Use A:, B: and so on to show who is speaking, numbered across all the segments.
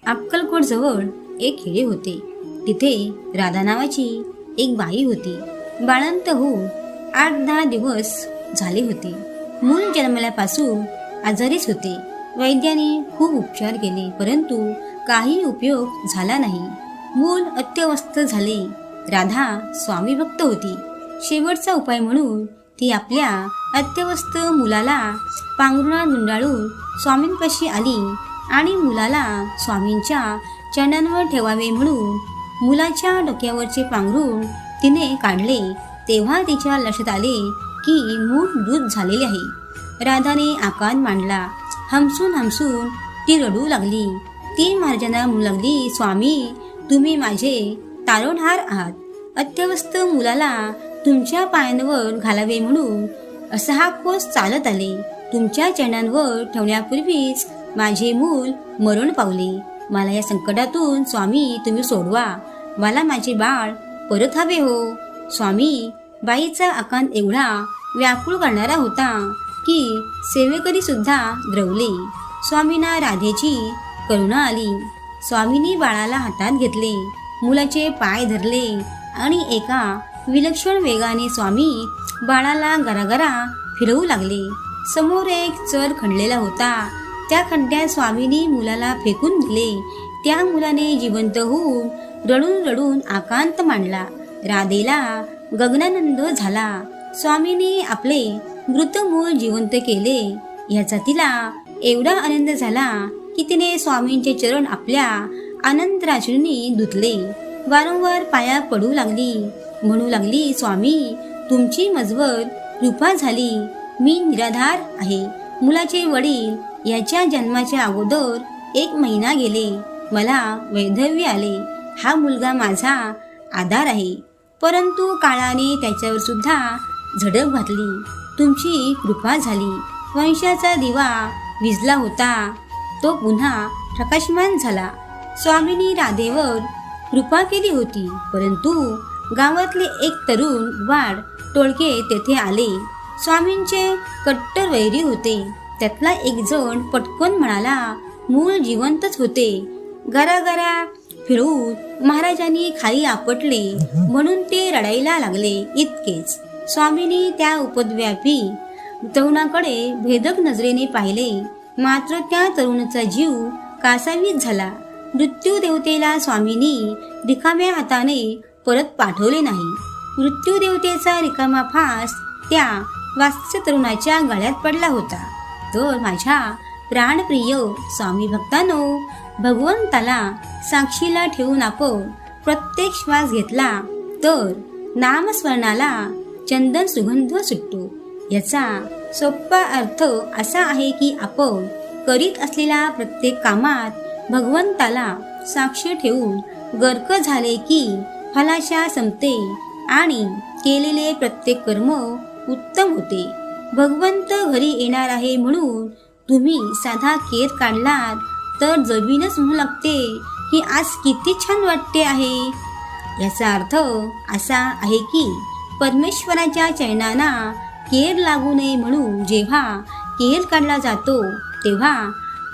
A: अक्कलकोट जवळ एक खेडे होते. तिथे राधा नावाची एक बाई होती. बाळंत होऊन 8-10 दिवस झाले होते. मूल जन्मल्यापासून आजारीच होते. वैद्याने खूप उपचार केले, परंतु काही उपयोग झाला नाही. मूल अत्यवस्थ झाले. राधा स्वामी भक्त होती. शेवटचा उपाय म्हणून ती आपल्या अत्यवस्थ मुलाला पांघरुणात गुंडाळून स्वामींपाशी आली आणि मुलाला स्वामींच्या चरणांवर ठेवावे म्हणून मुलाच्या डोक्यावरचे पांघरूण तिने काढले. तेव्हा तिच्या लक्षात आले की मूल मृत झालेले आहे. राधाने आकांत मांडला. हमसून हमसून ती रडू लागली. ती महाराजांना म्हणू लागली, स्वामी, तुम्ही माझे तारणहार आहात. अत्यवस्थ मुलाला तुमच्या पायांवर घालावे म्हणून 6 कोस चालत आले. तुमच्या चरणांवर ठेवण्यापूर्वीच माझे मूल मरण पावले. मला या संकटातून स्वामी तुम्ही सोडवा. मला माझे बाळ परत हवे हो. स्वामी, बाईचा आकांत एवढा व्याकुळ करणारा होता की सेवेकरी सुद्धा द्रवले. स्वामींना राधेची करुणा आली. स्वामींनी बाळाला हातात घेतले, मुलाचे पाय धरले आणि एका विलक्षण वेगाने स्वामी बाळाला गरागरा फिरवू लागले. समोर एक चर खणलेला होता. त्या खड्ड्यात स्वामींनी मुलाला फेकून दिले. त्या मुलाने जिवंत होऊन रडून रडून आकांत मांडला. राधेला गगनानंद झाला. स्वामींनी आपले मृत मूल जिवंत केले याचा तिला एवढा आनंद झाला की तिने स्वामींचे चरण आपल्या आनंदराशूंनी धुतले. वारंवार पाया पडू लागली. म्हणू लागली, स्वामी, तुमची मजवर कृपा झाली. मी निराधार आहे. मुलाचे वडील याच्या जन्माच्या अगोदर 1 महिना गेले. मला वैधव्य आले. हा मुलगा माझा आधार आहे. परंतु काळाने त्याच्यावर सुद्धा झडप घातली. तुमची कृपा झाली. वंशाचा दिवा विझला होता, तो पुन्हा प्रकाशमान झाला. स्वामींनी राधेवर कृपा केली होती, परंतु गावातले एक तरुण वाड टोळके तेथे आले. स्वामींचे कट्टर वैरी होते. त्यातला एक जण पटकन म्हणाला, मूल जिवंतच होते. गरागरा फिरवून महाराजांनी खाली आपटले म्हणून ते रडायला लागले. इतकेच. स्वामींनी त्या उपद्व्यापी तरुणाकडे भेदक नजरेने पाहिले, मात्र त्या तरुणाचा जीव कासावीस झाला. मृत्यू देवतेला स्वामींनी रिकाम्या हाताने परत पाठवले नाही. मृत्यू देवतेचा रिकामा फास त्या वात्स्य तरुणाच्या गळ्यात पडला होता. तर माझ्या प्राणप्रिय स्वामी भक्तांनो, भगवंताला साक्षीला ठेवून आपण प्रत्येक श्वास घेतला तर नामस्मरणाला चंदन सुगंध सुटतो. याचा सोपा अर्थ असा आहे की आपण करीत असलेल्या प्रत्येक कामात भगवंताला साक्ष ठेवून गर्क झाले की फलाशा संपते आणि केलेले प्रत्येक कर्म उत्तम होते. भगवंत घरी येणार आहे म्हणून तुम्ही साधा केर काढलात तर जमीनच म्हणू लागते की आज किती छान वाटते आहे. याचा अर्थ असा आहे की परमेश्वराच्या चरणांना केर लागू नये म्हणून जेव्हा केर काढला जातो तेव्हा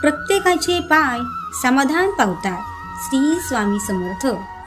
A: प्रत्येकाचे पाय समाधान पावतात. श्री स्वामी समर्थ.